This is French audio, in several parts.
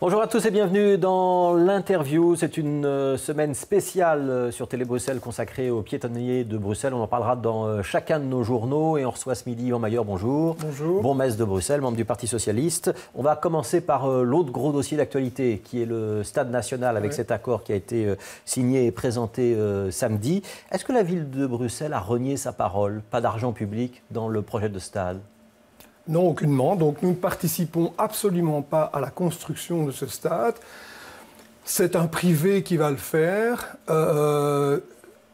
Bonjour à tous et bienvenue dans l'interview. C'est une semaine spéciale sur Télé Bruxelles consacrée aux piétonniers de Bruxelles. On en parlera dans chacun de nos journaux et on reçoit ce midi Yvan Maillard. Bonjour. Bonjour. Bourgmestre de Bruxelles, membre du Parti Socialiste. On va commencer par l'autre gros dossier d'actualité qui est le Stade national avec cet accord qui a été signé et présenté samedi. Est-ce que la ville de Bruxelles a renié sa parole? Pas d'argent public dans le projet de stade? Non, aucunement. Donc nous ne participons absolument pas à la construction de ce stade. C'est un privé qui va le faire.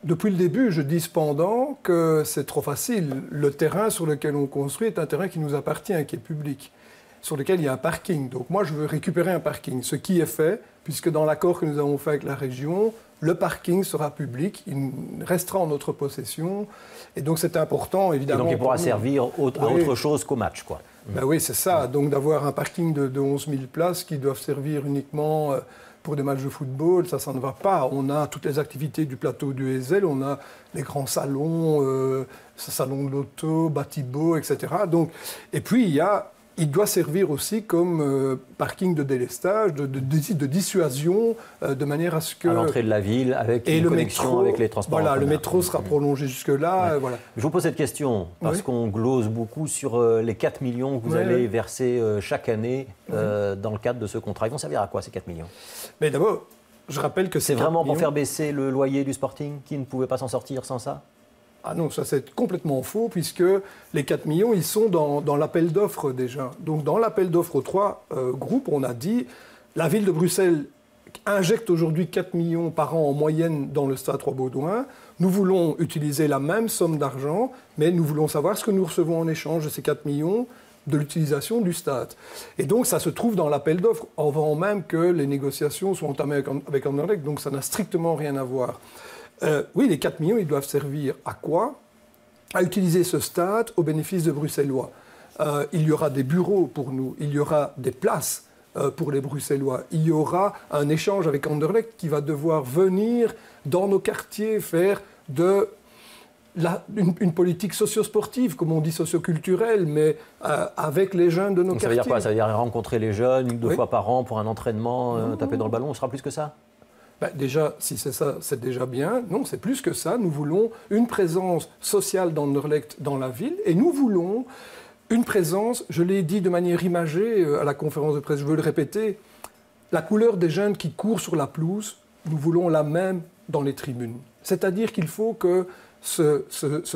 Depuis le début, je dis cependant que c'est trop facile. Le terrain sur lequel on construit est un terrain qui nous appartient, qui est public, sur lequel il y a un parking. Donc moi, je veux récupérer un parking, ce qui est fait, puisque dans l'accord que nous avons fait avec la région, le parking sera public, il restera en notre possession. Et donc c'est important, évidemment. Et donc il pourra servir à autre chose qu'au match, quoi. Ben oui, c'est ça. Donc d'avoir un parking de 11 000 places qui doivent servir uniquement pour des matchs de football, ça ne va pas. On a toutes les activités du plateau du Heysel, on a les grands salons, salon de l'auto, Batibo, etc. Donc, et puis il doit servir aussi comme parking de délestage, de dissuasion, de manière à ce que... À l'entrée de la ville, avec une connexion avec les transports. Voilà, le métro sera prolongé jusque-là. Voilà. Je vous pose cette question, parce qu'on glose beaucoup sur les 4 millions que vous allez verser chaque année dans le cadre de ce contrat. Ils vont servir à quoi, ces 4 millions? Mais d'abord, je rappelle que c'est vraiment pour faire baisser le loyer du Sporting, qui ne pouvait pas s'en sortir sans ça? Ah non, ça c'est complètement faux, puisque les 4 millions, ils sont dans l'appel d'offres déjà. Donc dans l'appel d'offres aux 3 groupes, on a dit, la ville de Bruxelles injecte aujourd'hui 4 millions par an en moyenne dans le Stade Roi-Baudouin. Nous voulons utiliser la même somme d'argent, mais nous voulons savoir ce que nous recevons en échange de ces 4 millions de l'utilisation du stade. Et donc ça se trouve dans l'appel d'offres, avant même que les négociations soient entamées avec Anderlecht, donc ça n'a strictement rien à voir. Oui, les 4 millions, ils doivent servir à quoi? À utiliser ce stade au bénéfice de Bruxellois. Il y aura des bureaux pour nous, il y aura des places pour les Bruxellois, il y aura un échange avec Anderlecht qui va devoir venir dans nos quartiers faire une politique socio-sportive, comme on dit socio-culturelle, mais avec les jeunes de nos quartiers. Ça veut dire quoi? Ça veut dire rencontrer les jeunes 2 fois par an pour un entraînement, taper dans le ballon, on sera plus que ça? Ben déjà, si c'est ça, c'est déjà bien. Non, c'est plus que ça. Nous voulons une présence sociale d'Anderlecht dans la ville et nous voulons une présence, je l'ai dit de manière imagée à la conférence de presse, je veux le répéter, la couleur des jeunes qui courent sur la pelouse, nous voulons la même dans les tribunes. C'est-à-dire qu'il faut que ce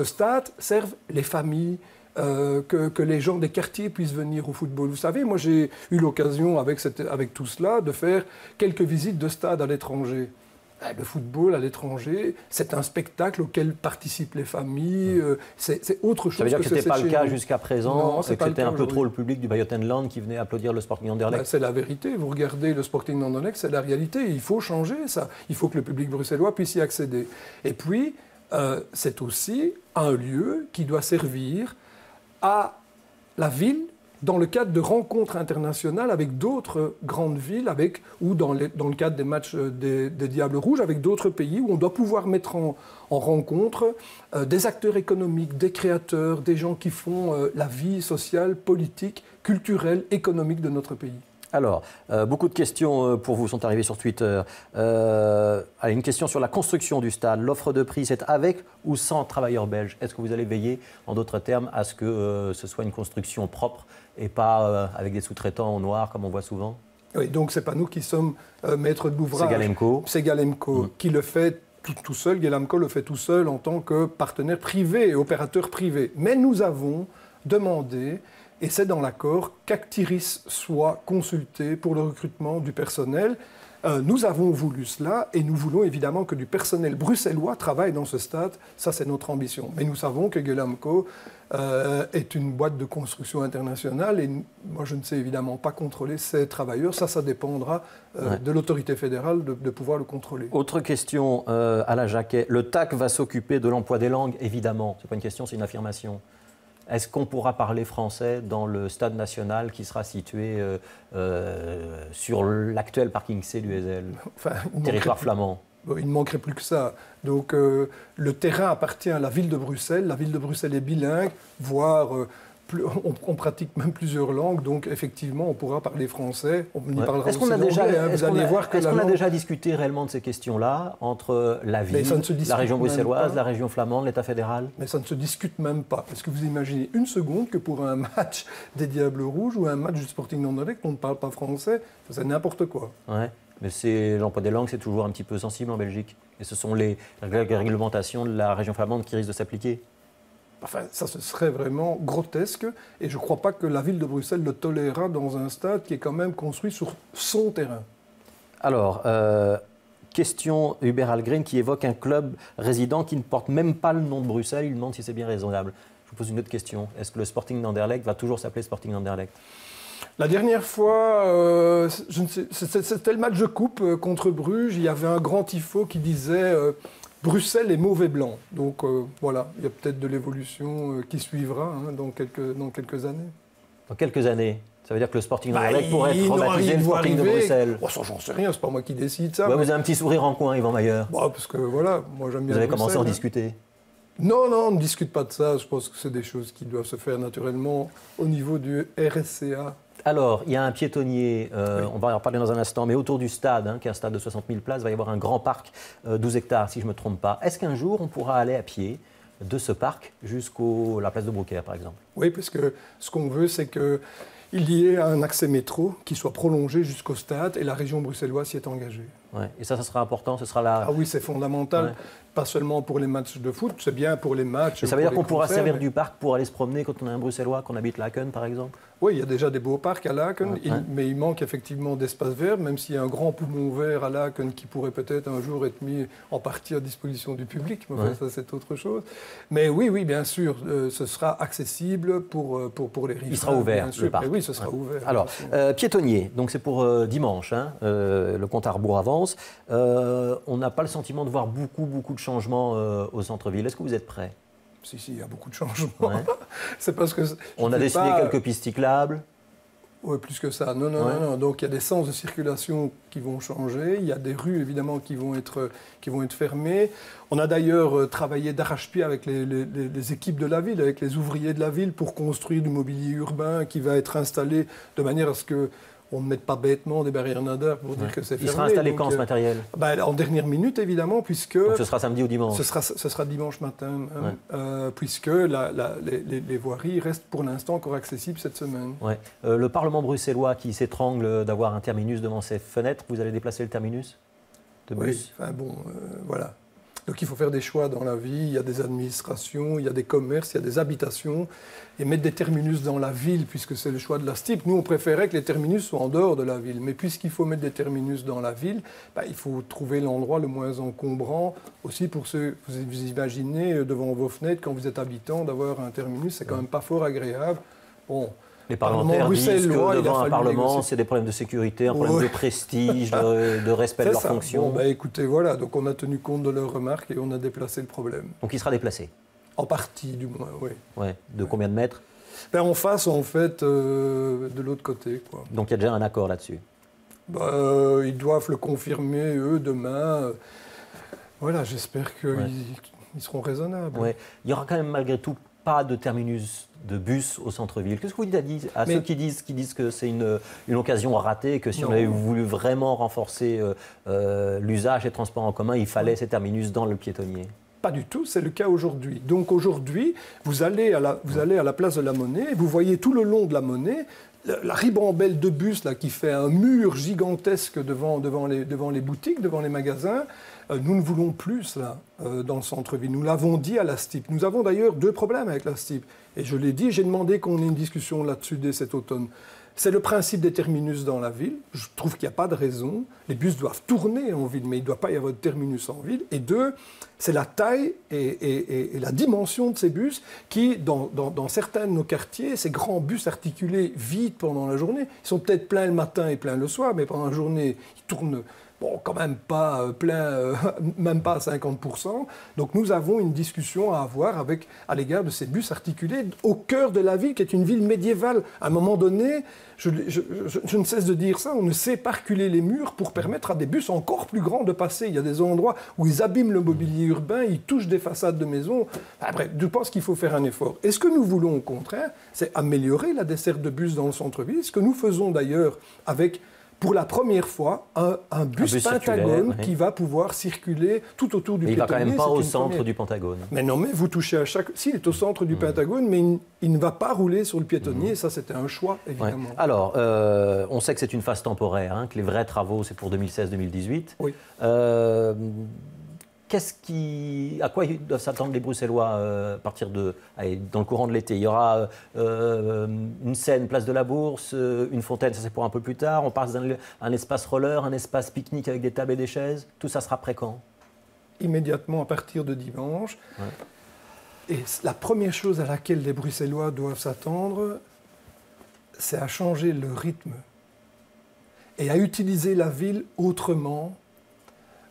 stade serve les familles, que les gens des quartiers puissent venir au football. Vous savez, moi j'ai eu l'occasion avec tout cela de faire quelques visites de stades à l'étranger. Le football à l'étranger, c'est un spectacle auquel participent les familles, c'est autre chose. Ça veut dire que ce n'était pas le cas jusqu'à présent, que c'était un peu trop le public du Bayottenland qui venait applaudir le Sporting Anderlecht? C'est la vérité, vous regardez le Sporting Anderlecht, c'est la réalité, il faut changer ça. Il faut que le public bruxellois puisse y accéder. Et puis, c'est aussi un lieu qui doit servir à la ville dans le cadre de rencontres internationales avec d'autres grandes villes, ou dans le cadre des matchs des Diables Rouges, avec d'autres pays, où on doit pouvoir mettre en rencontre des acteurs économiques, des créateurs, des gens qui font la vie sociale, politique, culturelle, économique de notre pays. Alors, beaucoup de questions pour vous sont arrivées sur Twitter. Une question sur la construction du stade. L'offre de prix, c'est avec ou sans travailleurs belges? Est-ce que vous allez veiller, en d'autres termes, à ce que ce soit une construction propre et pas avec des sous-traitants au noir, comme on voit souvent? Oui, donc ce n'est pas nous qui sommes maîtres de l'ouvrage. C'est Galemco. C'est Galemco qui le fait tout seul. Galemco le fait tout seul en tant que partenaire privé et opérateur privé. Mais nous avons demandé... Et c'est dans l'accord qu'Actiris soit consulté pour le recrutement du personnel. Nous avons voulu cela et nous voulons évidemment que du personnel bruxellois travaille dans ce stade. Ça, c'est notre ambition. Mais nous savons que Galemco est une boîte de construction internationale et moi, je ne sais évidemment pas contrôler ces travailleurs. Ça dépendra de l'autorité fédérale de pouvoir le contrôler. Autre question, Alain Jacquet. Le TAC va s'occuper de l'emploi des langues, évidemment. Ce n'est pas une question, c'est une affirmation. Est-ce qu'on pourra parler français dans le stade national qui sera situé sur l'actuel parking C du Heysel, territoire flamand? Il ne manquerait plus que ça. Donc le terrain appartient à la ville de Bruxelles. La ville de Bruxelles est bilingue, voire on pratique même plusieurs langues, donc effectivement, on pourra parler français, on y parlera Est-ce aussi qu'on a déjà, l'anglais, hein. Vous allez voir que est-ce qu'on a langue... déjà discuté réellement de ces questions-là entre la ville, la région bruxelloise, la région flamande, l'État fédéral? Mais ça ne se discute même pas. Est-ce que vous imaginez une seconde que pour un match des Diables Rouges ou un match du Sporting d'Anderlecht, on ne parle pas français? C'est n'importe quoi. Ouais. Mais l'emploi des langues, c'est toujours un petit peu sensible en Belgique. Et ce sont les réglementations de la région flamande qui risquent de s'appliquer. Enfin, ça, ce serait vraiment grotesque. Et je ne crois pas que la ville de Bruxelles le tolérera dans un stade qui est quand même construit sur son terrain. Alors, question Hubert Algren qui évoque un club résident qui ne porte même pas le nom de Bruxelles. Il demande si c'est bien raisonnable. Je vous pose une autre question. Est-ce que le Sporting d'Anderlecht va toujours s'appeler Sporting d'Anderlecht? La dernière fois, c'était le match de coupe contre Bruges. Il y avait un grand tifo qui disait Bruxelles est mauvais blanc. Donc voilà, il y a peut-être de l'évolution qui suivra dans quelques années. Dans quelques années? Ça veut dire que le Sporting d'Anderlecht pourrait être rebaptisé le Sporting de Bruxelles? Oh, ça, j'en sais rien, c'est pas moi qui décide ça. Ouais, vous avez un petit sourire en coin, Yvan Mayer. Bah, parce que voilà, moi j'aime bien. Vous avez commencé à en discuter? Non, on ne discute pas de ça. Je pense que c'est des choses qui doivent se faire naturellement au niveau du RSCA. Alors, il y a un piétonnier, on va en parler dans un instant, mais autour du stade, qui est un stade de 60 000 places, il va y avoir un grand parc, 12 hectares si je ne me trompe pas. Est-ce qu'un jour on pourra aller à pied de ce parc jusqu'à la place de Brouckère, par exemple? Oui, parce que ce qu'on veut, c'est qu'il y ait un accès métro qui soit prolongé jusqu'au stade et la région bruxelloise s'y est engagée. Ouais. Et ça sera important, ce sera là. Ah oui, c'est fondamental. Ouais. Pas seulement pour les matchs de foot, c'est bien pour les matchs. Et ça veut dire qu'on pourra servir du parc pour aller se promener quand on est un Bruxellois, qu'on habite Laken, par exemple? Oui, il y a déjà des beaux parcs à Laken, mais il manque effectivement d'espace vert, même s'il y a un grand poumon vert à Laken qui pourrait peut-être un jour être mis en partie à disposition du public. Mais enfin, ça, c'est autre chose. Mais oui, bien sûr, ce sera accessible pour les riverains. Il sera ouvert, le parc. Mais oui, ce sera ouvert. Alors, piétonnier, donc c'est pour dimanche, le compte à rebours avance. On n'a pas le sentiment de voir beaucoup de changements au centre-ville. Est-ce que vous êtes prêts? Si, il y a beaucoup de changements. Ouais. C'est parce que on a dessiné quelques pistes cyclables. Oui, plus que ça. Non. Donc il y a des sens de circulation qui vont changer. Il y a des rues évidemment qui vont être fermées. On a d'ailleurs travaillé d'arrache-pied avec les équipes de la ville, avec les ouvriers de la ville pour construire du mobilier urbain qui va être installé de manière à ce que on ne mette pas bêtement des barrières nadeurs pour dire que c'est fermé. Il sera installé quand ce matériel? En dernière minute, évidemment, puisque... Donc ce sera samedi ou dimanche? Ce sera dimanche matin, puisque les voiries restent pour l'instant encore accessibles cette semaine. Ouais. Le Parlement bruxellois qui s'étrangle d'avoir un terminus devant ses fenêtres, vous allez déplacer le terminus de bus? Oui, voilà. Donc il faut faire des choix dans la vie, il y a des administrations, il y a des commerces, il y a des habitations. Et mettre des terminus dans la ville, puisque c'est le choix de la STIP, nous on préférait que les terminus soient en dehors de la ville. Mais puisqu'il faut mettre des terminus dans la ville, il faut trouver l'endroit le moins encombrant. Aussi pour ceux, vous imaginez devant vos fenêtres, quand vous êtes habitant, d'avoir un terminus, c'est quand même pas fort agréable. Bon. Les parlementaires disent que devant un parlement, c'est des problèmes de sécurité, un problème de prestige, de respect de leur fonction. Bon, écoutez, voilà, donc on a tenu compte de leurs remarques et on a déplacé le problème. Donc il sera déplacé? En partie, du moins, oui. Ouais. De combien de mètres? En face, en fait, de l'autre côté, quoi. Donc il y a déjà un accord là-dessus? Ils doivent le confirmer, eux, demain. Voilà, j'espère qu'ils seront raisonnables. Ouais. Il y aura quand même, malgré tout, pas de terminus de bus au centre-ville. Qu'est-ce que vous dites à ceux qui disent que c'est une occasion ratée, que si on avait voulu vraiment renforcer l'usage des transports en commun, il fallait ces terminus dans le piétonnier? Pas du tout, c'est le cas aujourd'hui. Donc aujourd'hui, vous allez à la place de la Monnaie, et vous voyez tout le long de la Monnaie la ribambelle de bus là, qui fait un mur gigantesque devant les boutiques, devant les magasins. Nous ne voulons plus cela dans le centre-ville. Nous l'avons dit à la STIP. Nous avons d'ailleurs 2 problèmes avec la STIP. Et je l'ai dit, j'ai demandé qu'on ait une discussion là-dessus dès cet automne. C'est le principe des terminus dans la ville. Je trouve qu'il n'y a pas de raison. Les bus doivent tourner en ville, mais il ne doit pas y avoir de terminus en ville. Et 2, c'est la taille et la dimension de ces bus qui, dans certains de nos quartiers, ces grands bus articulés vides pendant la journée, ils sont peut-être pleins le matin et pleins le soir, mais pendant la journée, ils tournent. bon, quand même pas plein, même pas à 50%. Donc nous avons une discussion à avoir à l'égard de ces bus articulés au cœur de la ville, qui est une ville médiévale. À un moment donné, je ne cesse de dire ça, on ne sait pas reculer les murs pour permettre à des bus encore plus grands de passer. Il y a des endroits où ils abîment le mobilier urbain, ils touchent des façades de maisons. Bref, je pense qu'il faut faire un effort. Et ce que nous voulons au contraire, c'est améliorer la desserte de bus dans le centre-ville, ce que nous faisons d'ailleurs avec, pour la première fois, un bus Pentagone qui va pouvoir circuler tout autour du piétonnier. Il ne va quand même pas au centre du Pentagone. Mais non, mais vous touchez à chaque... Si, il est au centre du Pentagone, mais il ne va pas rouler sur le piétonnier. Ça, c'était un choix, évidemment. Ouais. Alors, on sait que c'est une phase temporaire, hein, que les vrais travaux, c'est pour 2016-2018. Oui. À quoi doivent s'attendre les Bruxellois à partir dans le courant de l'été? Il y aura une scène, place de la Bourse, une fontaine, ça c'est pour un peu plus tard. On passe d'un espace roller, un espace pique-nique avec des tables et des chaises. Tout ça sera prêt quand? Immédiatement à partir de dimanche. Ouais. Et la première chose à laquelle les Bruxellois doivent s'attendre, c'est à changer le rythme et à utiliser la ville autrement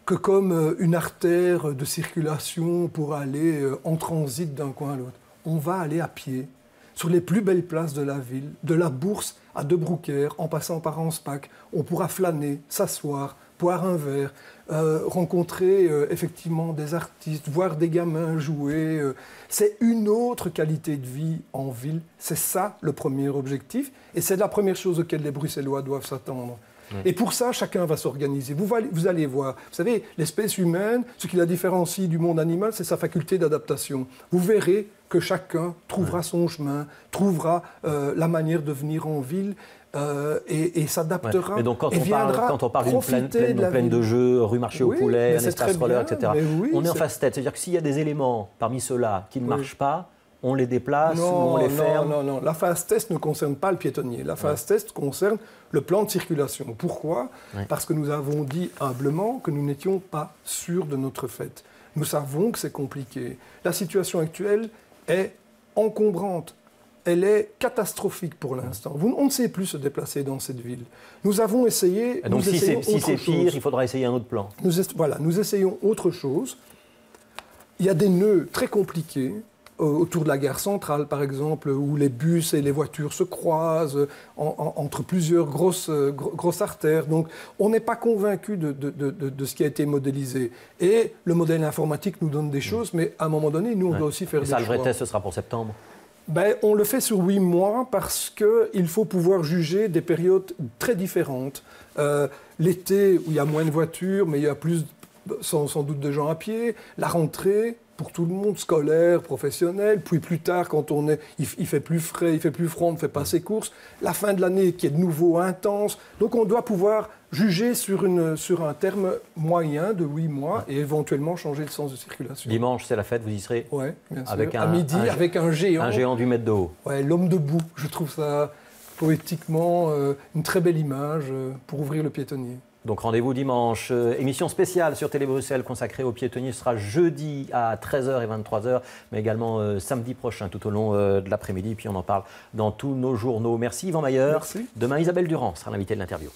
que comme une artère de circulation pour aller en transit d'un coin à l'autre. On va aller à pied sur les plus belles places de la ville, de la Bourse à De Broekère, en passant par Anspach. On pourra flâner, s'asseoir, boire un verre, rencontrer effectivement des artistes, voir des gamins jouer. C'est une autre qualité de vie en ville. C'est ça le premier objectif. Et c'est la première chose auquel les Bruxellois doivent s'attendre. Et pour ça, chacun va s'organiser. Vous allez voir. Vous savez, l'espèce humaine, ce qui la différencie du monde animal, c'est sa faculté d'adaptation. Vous verrez que chacun trouvera son chemin, trouvera la manière de venir en ville et s'adaptera. Mais donc quand on parle d'une plaine de jeu, rue Marché au Poulet, un espace roller, etc., on est en phase tête. C'est-à-dire que s'il y a des éléments parmi ceux-là qui ne marchent pas, on les déplace ou on les ferme? Non. La phase test ne concerne pas le piétonnier. La phase test concerne le plan de circulation. Pourquoi? Parce que nous avons dit humblement que nous n'étions pas sûrs de notre fait. Nous savons que c'est compliqué. La situation actuelle est encombrante. Elle est catastrophique pour l'instant. On ne sait plus se déplacer dans cette ville. Nous avons essayé... Donc si c'est pire, il faudra essayer un autre plan. Nous essayons autre chose. Il y a des nœuds très compliqués autour de la gare centrale, par exemple, où les bus et les voitures se croisent entre plusieurs grosses artères. Donc, on n'est pas convaincu de ce qui a été modélisé. Et le modèle informatique nous donne des choses, mais à un moment donné, nous, on doit aussi faire des choix. Le vrai test, ce sera pour septembre? On le fait sur 8 mois parce qu'il faut pouvoir juger des périodes très différentes. L'été, où il y a moins de voitures, mais il y a plus, sans doute, de gens à pied. La rentrée, pour tout le monde, scolaire, professionnel, puis plus tard, quand il fait plus frais, il fait plus froid, on ne fait pas ses courses, la fin de l'année qui est de nouveau intense. Donc on doit pouvoir juger sur un terme moyen de 8 mois et éventuellement changer le sens de circulation. Dimanche, c'est la fête, vous y serez? Oui, bien sûr. À midi, avec un géant. Un géant du mètre de haut. Ouais, l'homme debout, je trouve ça poétiquement une très belle image pour ouvrir le piétonnier. Donc rendez-vous dimanche. Émission spéciale sur Télé Bruxelles consacrée aux piétonniers. Ce sera jeudi à 13h et 23h, mais également samedi prochain tout au long de l'après-midi. Puis on en parle dans tous nos journaux. Merci Yvan Mayer. Merci. Demain, Isabelle Durand sera l'invitée de l'interview.